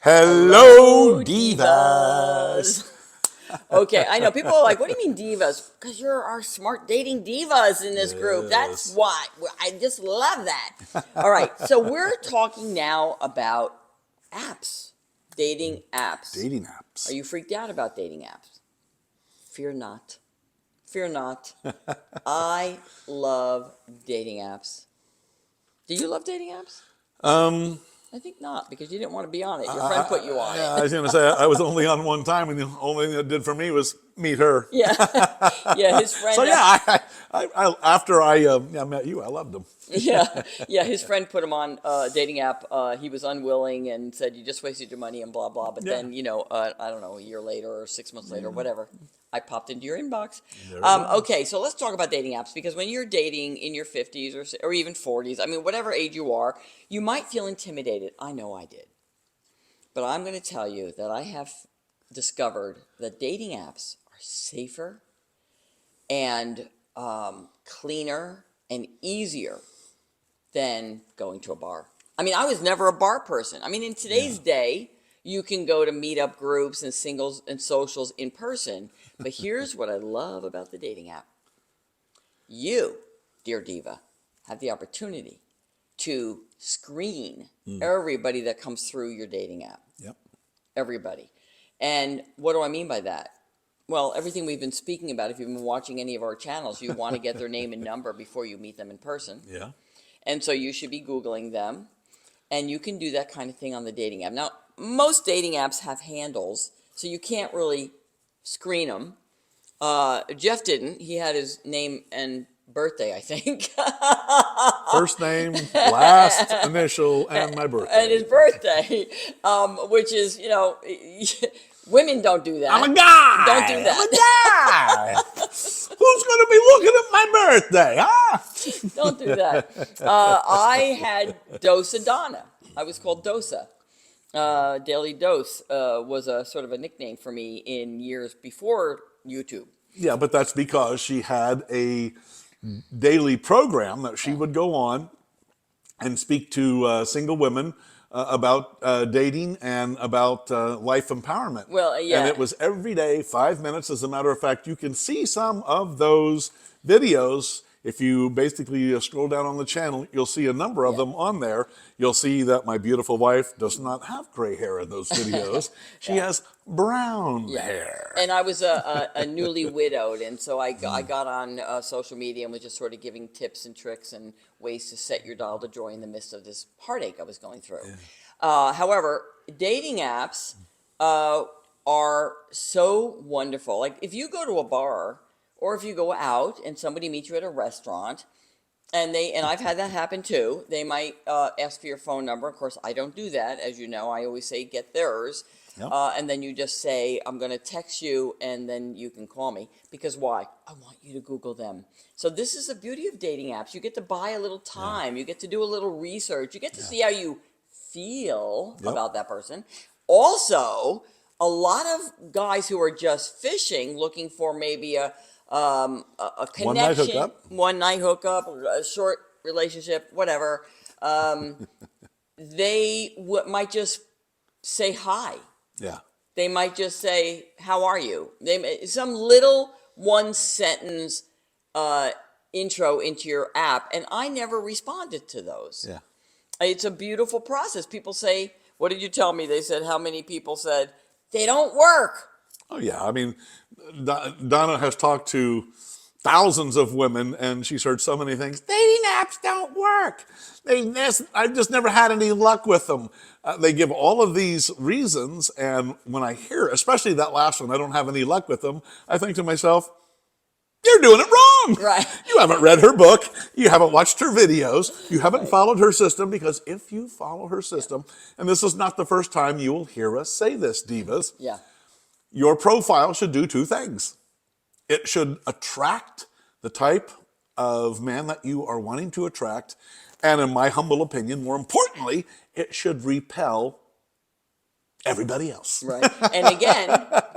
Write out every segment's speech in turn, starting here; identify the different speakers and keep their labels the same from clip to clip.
Speaker 1: Hello, divas.
Speaker 2: Okay, I know people are like, "What do you mean divas?" Because you're our smart dating divas in this group. That's
Speaker 1: Yes.
Speaker 2: why I just love that. All right, so we're talking now about apps, dating apps.
Speaker 1: Dating
Speaker 2: Are
Speaker 1: apps.
Speaker 2: you freaked out about dating apps? Fear not. Fear not. I love dating apps. Do you love dating apps?
Speaker 1: Um,
Speaker 2: I think not because you didn't want to be on it. Your friend put you on
Speaker 1: yeah,
Speaker 2: it.
Speaker 1: I was going to say I was only on one time, and the only thing it did for me was meet her.
Speaker 2: Yeah, yeah. His
Speaker 1: So
Speaker 2: friend.
Speaker 1: yeah, after I met you, I loved them.
Speaker 2: Yeah, yeah. His friend put him on a dating app. He was unwilling and said, "You just wasted your money and blah blah." But
Speaker 1: Yeah,
Speaker 2: then, I don't know, a year later or 6 months later, whatever, I popped into your inbox.
Speaker 1: there it was.
Speaker 2: Okay, so let's talk about dating apps because when you're dating in your 50s or even 40s, I mean, whatever age you are, you might feel intimidated. I know I did, but I'm going to tell you that I have discovered that dating apps are safer and cleaner and easier than going to a bar. I mean, I was never a bar person. I mean, in today's
Speaker 1: Yeah.
Speaker 2: day, you can go to meetup groups and singles and socials in person. But here's what I love about the dating app. You, dear diva, have the opportunity to screen everybody that comes through your dating app.
Speaker 1: Yep.
Speaker 2: Everybody. And what do I mean by that? Well, everything we've been speaking about, if you've been watching any of our channels, you want to get their name and number before you meet them in person.
Speaker 1: Yeah.
Speaker 2: And so you should be Googling them. And you can do that kind of thing on the dating app. Now, most dating apps have handles, so you can't really screen them. Jeff didn't. He had his name and birthday, I think.
Speaker 1: First name, last initial, and my
Speaker 2: And his
Speaker 1: birthday.
Speaker 2: birthday, which is, women don't do
Speaker 1: I'm
Speaker 2: that.
Speaker 1: a
Speaker 2: Don't do
Speaker 1: guy. I'm a
Speaker 2: that.
Speaker 1: guy. Who's going to be looking at my birthday, huh?
Speaker 2: Don't do that. I had Dosa Donna. I was called Dosa. Daily Dose was a sort of a nickname for me in years before YouTube.
Speaker 1: Yeah, but that's because she had a daily program that she
Speaker 2: Yeah.
Speaker 1: would go on and speak to single women about dating and about life empowerment.
Speaker 2: Well,
Speaker 1: And
Speaker 2: yeah.
Speaker 1: it was every day, 5 minutes. As a matter of fact, you can see some of those videos. If you basically scroll down on the channel, you'll see a number of
Speaker 2: Yeah.
Speaker 1: them on there. You'll see that my beautiful wife does not have gray hair in those videos. She
Speaker 2: Yeah.
Speaker 1: has brown
Speaker 2: Yeah.
Speaker 1: hair.
Speaker 2: And I was a newly widowed, and so I got on social media and was just sort of giving tips and tricks and ways to set your dial to joy in the midst of this heartache I was going through. However, dating apps are so wonderful. Like if you go to a bar or if you go out and somebody meets you at a restaurant, and I've had that happen too. They might ask for your phone number. Of course, I don't do that, as you know. I always say get theirs,
Speaker 1: Yep.
Speaker 2: and then you just say I'm going to text you, and then you can call me. Because why? I want you to Google them. So this is the beauty of dating apps. You get to buy a little time. You get to do a little research. You get to see how you feel
Speaker 1: Yep.
Speaker 2: about that person. Also, a lot of guys who are just fishing, looking for maybe a connection, one night hookup, a short relationship, whatever. They might just say hi.
Speaker 1: Yeah.
Speaker 2: They might just say, "How are you?" Some little one sentence intro into your app, and I never responded to those.
Speaker 1: Yeah.
Speaker 2: It's a beautiful process. People say, "What did you tell me?" They said, "How many people said they don't work?"
Speaker 1: Oh, yeah. I mean, Donna has talked to thousands of women, and she's heard so many things. Dating apps don't work. I've just never had any luck with them. They give all of these reasons, and when I hear, especially that last one, I don't have any luck with them, I think to myself, you're doing it wrong.
Speaker 2: Right.
Speaker 1: You haven't read her book. You haven't watched her videos. You haven't
Speaker 2: Right.
Speaker 1: followed her system, because if you follow her system, and this is not the first time you will hear us say this, divas,
Speaker 2: Yeah.
Speaker 1: your profile should do two things. It should attract the type of man that you are wanting to attract. And in my humble opinion, more importantly, it should repel everybody else.
Speaker 2: Right. And again,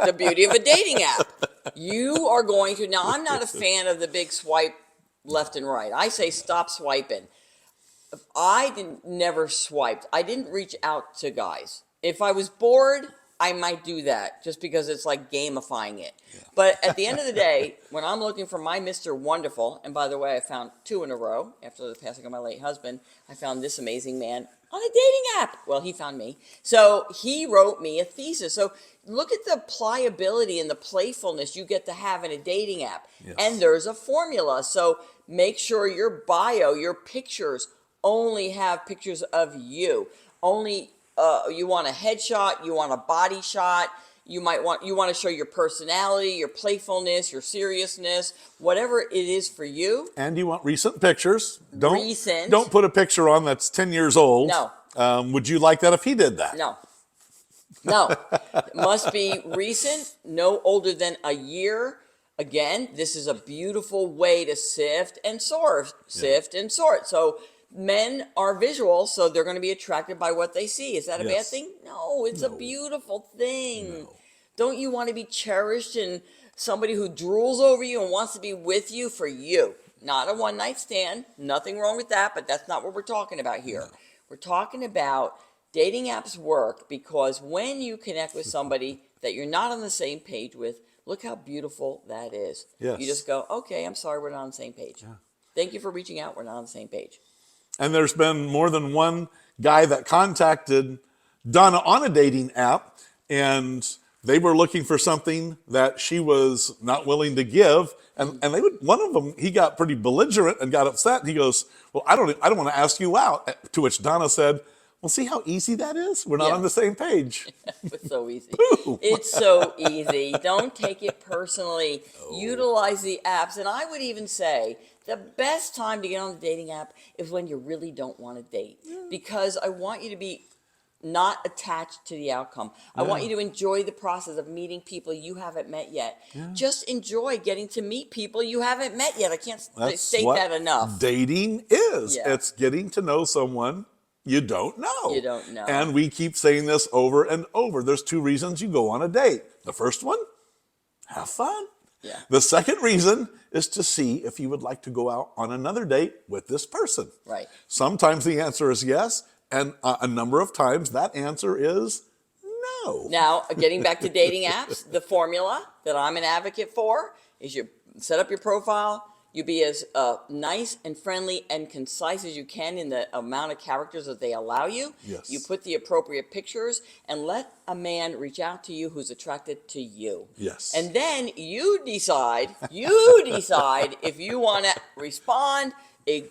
Speaker 2: the beauty of a dating app. You are going to, now I'm not a fan of the big swipe left and right. I say stop swiping. I never swiped. I didn't reach out to guys. If I was bored, I might do that just because it's like gamifying it. Yeah. But at the end of the day, when I'm looking for my Mr. Wonderful, and by the way, I found 2 in a row after the passing of my late husband, I found this amazing man on a dating app. Well, he found me. So he wrote me a thesis. So look at the pliability and the playfulness you get to have in a dating app. Yes. And there's a formula. So make sure your bio, your pictures only have pictures of you. Only you want a headshot, you want a body shot, you want to show your personality, your playfulness, your seriousness, whatever it is for you.
Speaker 1: And you want recent pictures.
Speaker 2: Recent.
Speaker 1: Don't put a picture on that's 10 years old.
Speaker 2: No.
Speaker 1: Would you like that if he did that?
Speaker 2: No. No. It must be recent, no older than a year. Again, this is a beautiful way to sift and sort. So men are visual, so they're going to be attracted by what they see. Is that a bad thing? No, it's a beautiful thing. No. Don't you want to be cherished and somebody who drools over you and wants to be with you for you? Not a one-night stand. Nothing wrong with that, but that's not what we're talking about here. No. We're talking about dating apps work because when you connect with somebody that you're not on the same page with, look how beautiful that is. Yes. You just go, okay, I'm sorry, we're not on the same page. Yeah. Thank you for reaching out. We're not on the same page.
Speaker 1: And there's been more than one guy that contacted Donna on a dating app, and they were looking for something that she was not willing to give. And one of them, he got pretty belligerent and got upset. He goes, well, I don't want to ask you out. To which Donna said, well, see how easy that is? We're not on the same page.
Speaker 2: It's so easy. It's so easy. Don't take it personally. No. Utilize the apps. And I would even say the best time to get on the dating app is when you really don't want to date. Yeah. Because I want you to be not attached to the outcome. Yeah. I want you to enjoy the process of meeting people you haven't met yet. Yeah. Just enjoy getting to meet people you haven't met yet. I can't state that enough.
Speaker 1: Dating is. Yeah. It's getting to know someone you don't know.
Speaker 2: You don't know.
Speaker 1: And we keep saying this over and over. There's 2 reasons you go on a date. The first one, have fun.
Speaker 2: Yeah.
Speaker 1: The second reason is to see if you would like to go out on another date with this person.
Speaker 2: Right.
Speaker 1: Sometimes the answer is yes, and a number of times that answer is no.
Speaker 2: Now, getting back to dating apps, the formula that I'm an advocate for is you set up your profile, you be as nice and friendly and concise as you can in the amount of characters that they allow you.
Speaker 1: Yes.
Speaker 2: You put the appropriate pictures and let a man reach out to you who's attracted to you.
Speaker 1: Yes.
Speaker 2: And then you decide if you want to respond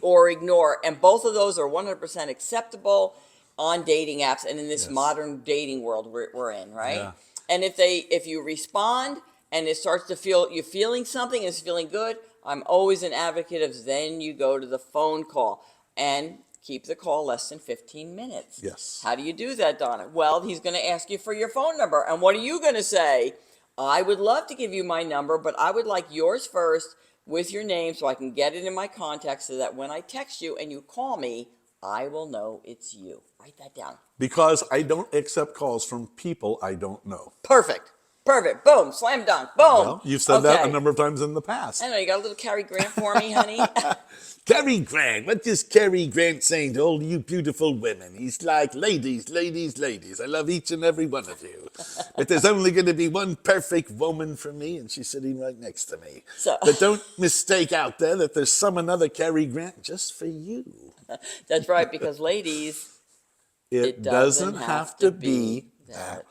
Speaker 2: or ignore. And both of those are 100% acceptable on dating apps and in this modern dating world we're in, right? Yeah. And if you respond and it starts to feel, you're feeling something, it's feeling good, I'm always an advocate of then you go to the phone call and keep the call less than 15 minutes.
Speaker 1: Yes.
Speaker 2: How do you do that, Donna? Well, he's going to ask you for your phone number. And what are you going to say? I would love to give you my number, but I would like yours first with your name so I can get it in my contacts so that when I text you and you call me, I will know it's you. Write that down.
Speaker 1: Because I don't accept calls from people I don't know.
Speaker 2: Perfect. Boom. Slam dunk. Boom.
Speaker 1: Well, you've said that a number of times in the past.
Speaker 2: I know. You got a little Cary Grant for me, honey?
Speaker 1: Cary Grant. What is Cary Grant saying to all you beautiful women? He's like, ladies, ladies, ladies. I love each and every one of you. But there's only going to be one perfect woman for me, and she's sitting right next to me. But don't mistake out there that there's another Cary Grant just for you.
Speaker 2: That's right, because ladies,
Speaker 1: it doesn't have to be that